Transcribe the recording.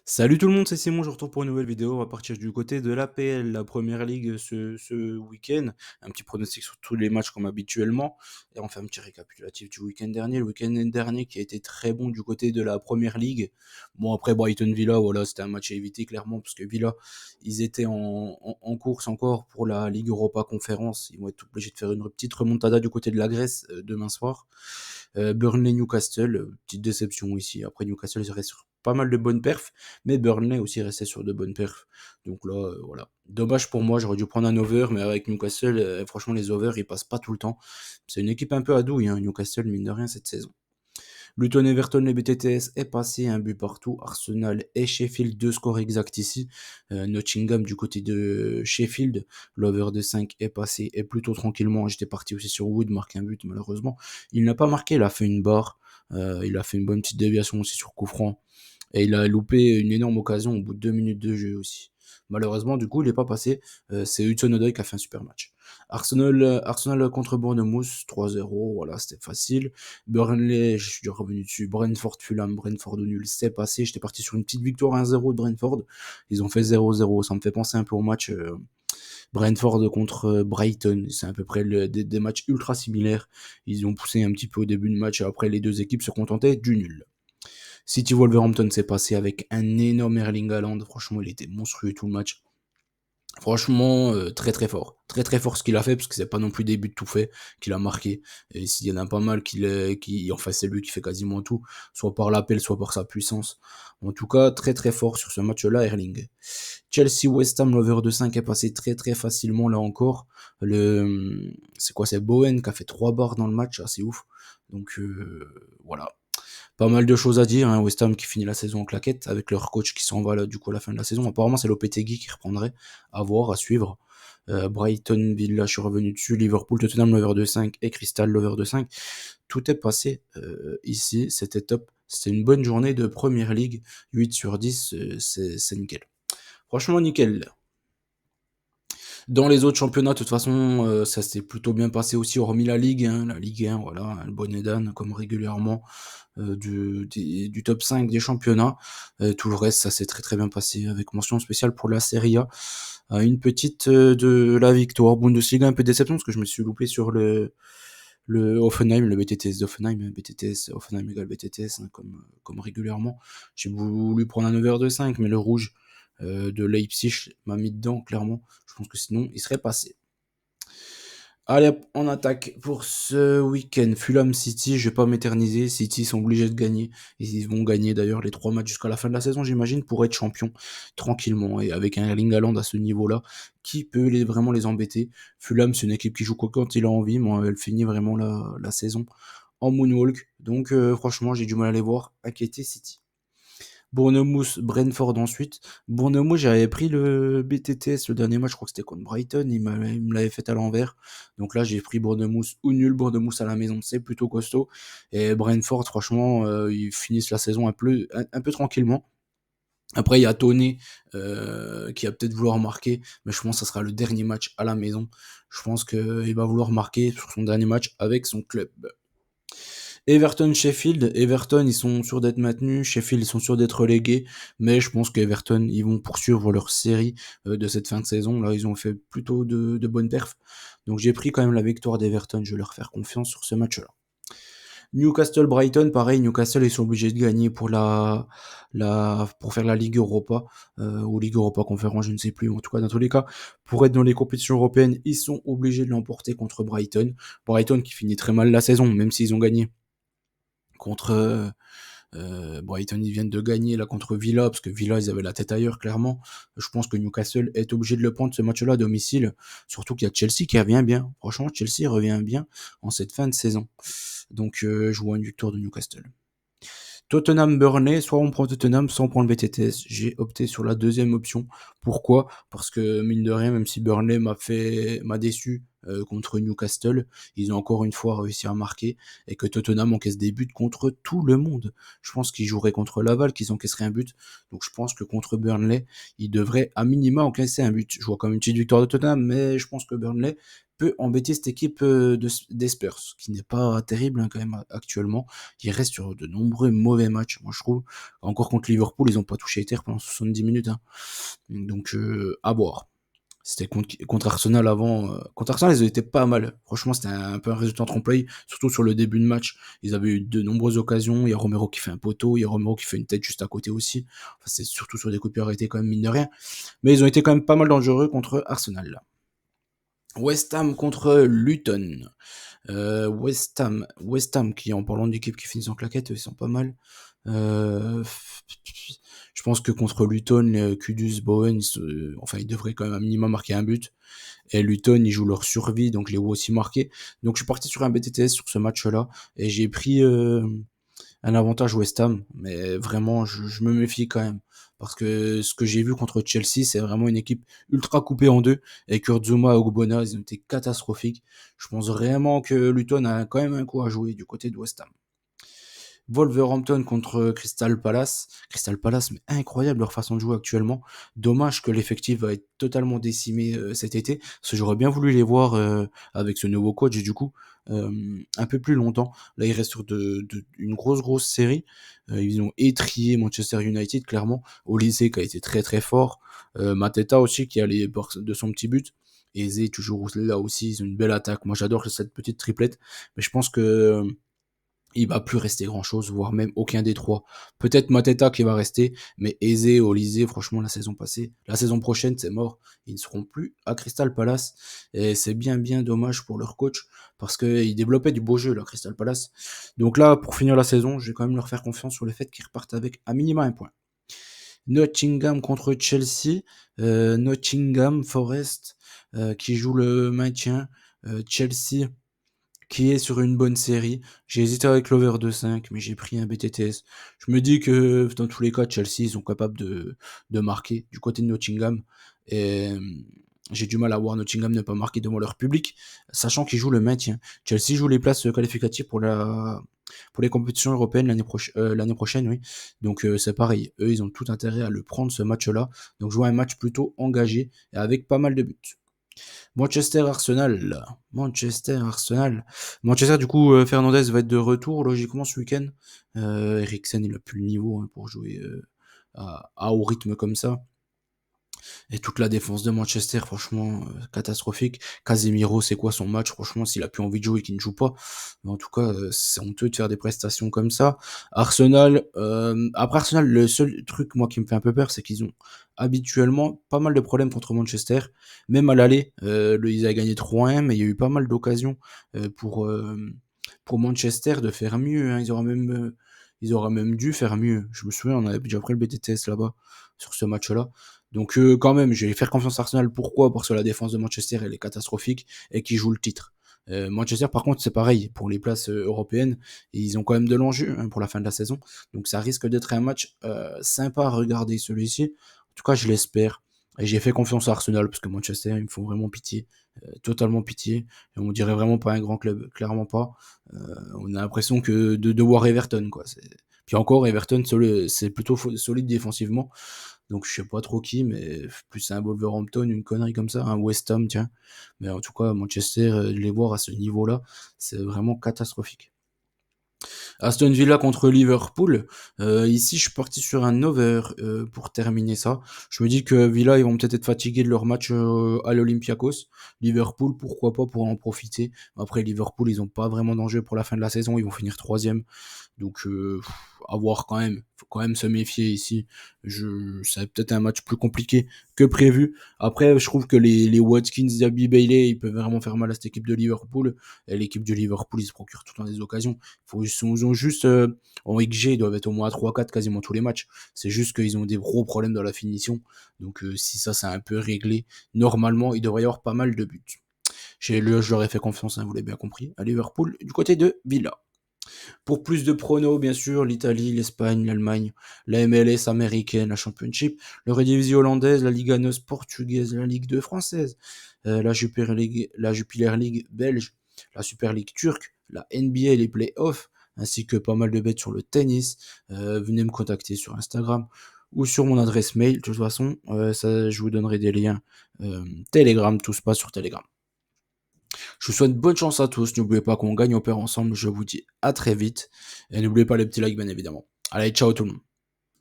Salut tout le monde, c'est Simon, je retrouve pour une nouvelle vidéo. On va partir du côté de l'APL, la première ligue ce week-end. Un petit pronostic sur tous les matchs comme habituellement. Et on fait un petit récapitulatif du week-end dernier. Le week-end dernier qui a été très bon du côté de la première ligue. Bon, après Brighton Villa, voilà, c'était un match à éviter clairement, parce que Villa, ils étaient en course encore pour la Ligue Europa Conférence. Ils vont être obligés de faire une petite remontada du côté de la Grèce demain soir. Burnley Newcastle, petite déception ici. Après Newcastle, ils restent sur pas mal de bonnes perfs, mais Burnley aussi restait sur de bonnes perfs. Donc là, voilà. Dommage pour moi, j'aurais dû prendre un over, mais avec Newcastle, franchement, les overs, ils passent pas tout le temps. C'est une équipe un peu à douille, hein, Newcastle, mine de rien, cette saison. Luton Everton, les BTTS est passé un but partout. Arsenal et Sheffield, deux scores exacts ici. Nottingham du côté de Sheffield, l'over de 5 est passé et plutôt tranquillement. J'étais parti aussi sur Wood, marquer un but malheureusement. Il n'a pas marqué, il a fait une barre. Il a fait une bonne petite déviation aussi sur coup franc. Et il a loupé une énorme occasion au bout de 2 minutes de jeu aussi. Malheureusement, du coup, il n'est pas passé. C'est Hudson-Odoi qui a fait un super match. Arsenal contre Bournemouth, 3-0, voilà, c'était facile. Burnley, je suis déjà revenu dessus. Brentford, Fulham, Brentford au nul, c'est passé. J'étais parti sur une petite victoire 1-0 de Brentford. Ils ont fait 0-0. Ça me fait penser un peu au match Brentford contre Brighton. C'est à peu près des matchs ultra similaires. Ils ont poussé un petit peu au début de match et après les deux équipes se contentaient du nul. City Wolverhampton s'est passé avec un énorme Erling Haaland. Franchement, il était monstrueux tout le match. Franchement, très très fort. Très très fort ce qu'il a fait, parce que c'est pas non plus des buts tout faits qu'il a marqué. Et s'il y en a pas mal enfin c'est lui qui fait quasiment tout, soit par l'appel, soit par sa puissance. En tout cas, très très fort sur ce match-là, Erling. Chelsea West Ham, l'over de 5 est passé très très facilement là encore. C'est quoi, c'est Bowen qui a fait 3 barres dans le match, c'est ouf. Donc voilà. Pas mal de choses à dire, hein. West Ham qui finit la saison en claquette avec leur coach qui s'en va là, du coup à la fin de la saison. Apparemment c'est Lopetegui qui reprendrait, à voir, à suivre. Brighton, Villa, je suis revenu dessus. Liverpool, Tottenham, l'over de 5 et Crystal, l'over de 5. Tout est passé ici, c'était top. C'était une bonne journée de Première League. 8 sur 10, c'est nickel. Franchement nickel. Dans les autres championnats, de toute façon, ça s'est plutôt bien passé aussi, hormis la Ligue, hein, la Ligue 1, voilà, hein, le bonnet d'âne, comme régulièrement, du top 5 des championnats. Tout le reste, ça s'est très très bien passé, avec mention spéciale pour la Serie A. Une petite de la victoire. Bundesliga, un peu de déception, parce que je me suis loupé sur le Hoffenheim, le BTTS d'Offenheim, hein, BTTS, Hoffenheim égale BTTS, hein, comme régulièrement. J'ai voulu prendre un over de 5, mais le rouge de Leipzig m'a mis dedans, clairement. Je pense que sinon, il serait passé. Allez hop, on attaque pour ce week-end. Fulham City, je vais pas m'éterniser. City sont obligés de gagner. Ils vont gagner d'ailleurs les 3 matchs jusqu'à la fin de la saison, j'imagine, pour être champion tranquillement. Et avec un Erling Haaland à ce niveau-là, qui peut vraiment les embêter. Fulham, c'est une équipe qui joue quand il a envie. Moi, elle finit vraiment la saison en moonwalk. Donc franchement, j'ai du mal à les voir inquiéter City. Bournemouth, Brentford ensuite. Bournemouth, j'avais pris le BTTS le dernier match, je crois que c'était contre Brighton, il me l'avait fait à l'envers. Donc là, j'ai pris Bournemouth ou nul, Bournemouth à la maison, c'est plutôt costaud. Et Brentford, franchement, ils finissent la saison un peu tranquillement. Après, il y a Tony qui va peut-être vouloir marquer, mais je pense que ça sera le dernier match à la maison. Je pense qu'il va vouloir marquer sur son dernier match avec son club. Everton, Sheffield. Everton, ils sont sûrs d'être maintenus. Sheffield, ils sont sûrs d'être relégués. Mais je pense qu'Everton, ils vont poursuivre leur série de cette fin de saison. Là, ils ont fait plutôt de bonnes perfs. Donc j'ai pris quand même la victoire d'Everton. Je vais leur faire confiance sur ce match-là. Newcastle Brighton, pareil, Newcastle ils sont obligés de gagner pour pour faire la Ligue Europa ou Ligue Europa Conférence, je ne sais plus. En tout cas, dans tous les cas, pour être dans les compétitions européennes, ils sont obligés de l'emporter contre Brighton. Brighton qui finit très mal la saison, même s'ils ont gagné contre Brighton. Ils viennent de gagner là contre Villa, parce que Villa ils avaient la tête ailleurs clairement. Je pense que Newcastle est obligé de le prendre ce match-là à domicile, surtout qu'il y a Chelsea qui revient bien. Franchement, Chelsea revient bien en cette fin de saison. Donc je vois une victoire de Newcastle. Tottenham Burnley, soit on prend Tottenham, soit on prend le BTTS. J'ai opté sur la deuxième option. Pourquoi? Parce que mine de rien, même si Burnley m'a déçu contre Newcastle, ils ont encore une fois réussi à marquer, et que Tottenham encaisse des buts contre tout le monde. Je pense qu'ils joueraient contre Laval, qu'ils encaisseraient un but. Donc je pense que contre Burnley, ils devraient à minima encaisser un but. Je vois comme une petite victoire de Tottenham, mais je pense que Burnley peut embêter cette équipe des Spurs, qui n'est pas terrible quand même actuellement. Ils restent sur de nombreux mauvais matchs, moi je trouve. Encore contre Liverpool, ils n'ont pas touché terre pendant 70 minutes. Hein. Donc à boire. C'était contre Arsenal avant. Contre Arsenal, ils étaient pas mal. Franchement, c'était un peu un résultat trompe-l'œil, surtout sur le début de match. Ils avaient eu de nombreuses occasions. Il y a Romero qui fait un poteau, il y a Romero qui fait une tête juste à côté aussi. Enfin, c'est surtout sur des coups de pied arrêtés quand même, mine de rien. Mais ils ont été quand même pas mal dangereux contre Arsenal. Là. West Ham contre Luton. West Ham qui, en parlant d'équipe qui finissent en claquette, ils sont pas mal. Je pense que contre Luton, Kudus, Bowen, ils devraient quand même un minimum marquer un but. Et Luton, ils jouent leur survie, donc je les vois aussi marquer. Donc je suis parti sur un BTTS sur ce match-là, et j'ai pris un avantage West Ham, mais vraiment, je me méfie quand même. Parce que ce que j'ai vu contre Chelsea, c'est vraiment une équipe ultra coupée en deux. Et Kurtzuma et Ogbonna, ils ont été catastrophiques. Je pense vraiment que Luton a quand même un coup à jouer du côté de West Ham. Wolverhampton contre Crystal Palace. Crystal Palace, mais incroyable leur façon de jouer actuellement. Dommage que l'effectif va être totalement décimé cet été, parce que j'aurais bien voulu les voir avec ce nouveau coach du coup un peu plus longtemps. Là, ils restent sur une grosse série. Ils ont étrié Manchester United clairement. Olise qui a été très très fort. Mateta aussi qui allait de son petit but. Eze toujours là aussi, ils ont une belle attaque. Moi j'adore cette petite triplette, mais je pense que il va plus rester grand chose, voire même aucun des trois. Peut-être Mateta qui va rester, mais Eze, Olise, franchement, la saison passée, la saison prochaine, c'est mort. Ils ne seront plus à Crystal Palace. Et c'est bien dommage pour leur coach, parce qu'ils développaient du beau jeu, là, Crystal Palace. Donc là, pour finir la saison, je vais quand même leur faire confiance sur le fait qu'ils repartent avec à minima un point. Nottingham contre Chelsea. Nottingham Forest, qui joue le maintien. Chelsea qui est sur une bonne série. J'ai hésité avec l'over 2,5, mais j'ai pris un BTTS. Je me dis que dans tous les cas, Chelsea, ils sont capables de marquer du côté de Nottingham. Et j'ai du mal à voir Nottingham ne pas marquer devant leur public, sachant qu'ils jouent le maintien. Chelsea joue les places qualificatives pour les compétitions européennes l'année prochaine, oui. Donc c'est pareil. Eux, ils ont tout intérêt à le prendre ce match-là. Donc je vois un match plutôt engagé et avec pas mal de buts. Manchester-Arsenal. Manchester-Arsenal. Manchester, du coup, Fernandez va être de retour, logiquement, ce week-end. Eriksen, il a plus le niveau pour jouer à haut rythme comme ça. Et toute la défense de Manchester, franchement, catastrophique. Casemiro, c'est quoi son match? Franchement, s'il a plus envie de jouer, qu'il ne joue pas. Mais en tout cas, c'est honteux de faire des prestations comme ça. Arsenal, après Arsenal, le seul truc, moi, qui me fait un peu peur, c'est qu'ils ont habituellement pas mal de problèmes contre Manchester. Même à l'aller, ils avaient gagné 3-1, mais il y a eu pas mal d'occasions pour Manchester de faire mieux. Hein. Ils auraient même dû faire mieux. Je me souviens, on avait déjà pris le BTTS là-bas, sur ce match-là. Donc quand même, je vais faire confiance à Arsenal. Pourquoi? Parce que la défense de Manchester, elle est catastrophique et qui joue le titre. Manchester, par contre, c'est pareil pour les places européennes. Ils ont quand même de l'enjeu pour la fin de la saison. Donc ça risque d'être un match sympa à regarder celui-ci. En tout cas, je l'espère. Et j'ai fait confiance à Arsenal parce que Manchester, ils me font vraiment pitié. Totalement pitié. Et on dirait vraiment pas un grand club. Clairement pas. On a l'impression que de voir Everton, quoi. Puis encore, Everton, c'est plutôt solide défensivement. Donc je sais pas trop qui, mais plus un Wolverhampton, une connerie comme ça, un West Ham, tiens. Mais en tout cas, Manchester, les voir à ce niveau-là, c'est vraiment catastrophique. Aston Villa contre Liverpool. Ici, je suis parti sur un over pour terminer ça. Je me dis que Villa, ils vont peut-être être fatigués de leur match à l'Olympiakos. Liverpool, pourquoi pas, pour en profiter. Après, Liverpool, ils n'ont pas vraiment d'enjeu pour la fin de la saison. Ils vont finir troisième. Donc, à voir quand même. Faut quand même se méfier ici. C'est peut-être un match plus compliqué que prévu. Après, je trouve que les Watkins, Zabi, Bailey, ils peuvent vraiment faire mal à cette équipe de Liverpool. Et l'équipe de Liverpool, ils se procurent tout le temps des occasions. Ils ont juste, en XG, ils doivent être au moins à 3-4 quasiment tous les matchs. C'est juste qu'ils ont des gros problèmes dans la finition. Donc, si ça, c'est un peu réglé, normalement, il devrait y avoir pas mal de buts. Je leur ai fait confiance, hein, vous l'avez bien compris, à Liverpool, du côté de Villa. Pour plus de pronos, bien sûr, l'Italie, l'Espagne, l'Allemagne, la MLS américaine, la Championship, l'Eredivisie hollandaise, la Liga NOS portugaise, la Ligue 2 française, la Jupiler League belge, la Super League turque, la NBA et les playoffs, ainsi que pas mal de bêtes sur le tennis. Venez me contacter sur Instagram ou sur mon adresse mail. De toute façon, je vous donnerai des liens Telegram, tout se passe sur Telegram. Je vous souhaite bonne chance à tous. N'oubliez pas qu'on gagne, on perd ensemble. Je vous dis à très vite. Et n'oubliez pas les petits likes, bien évidemment. Allez, ciao tout le monde.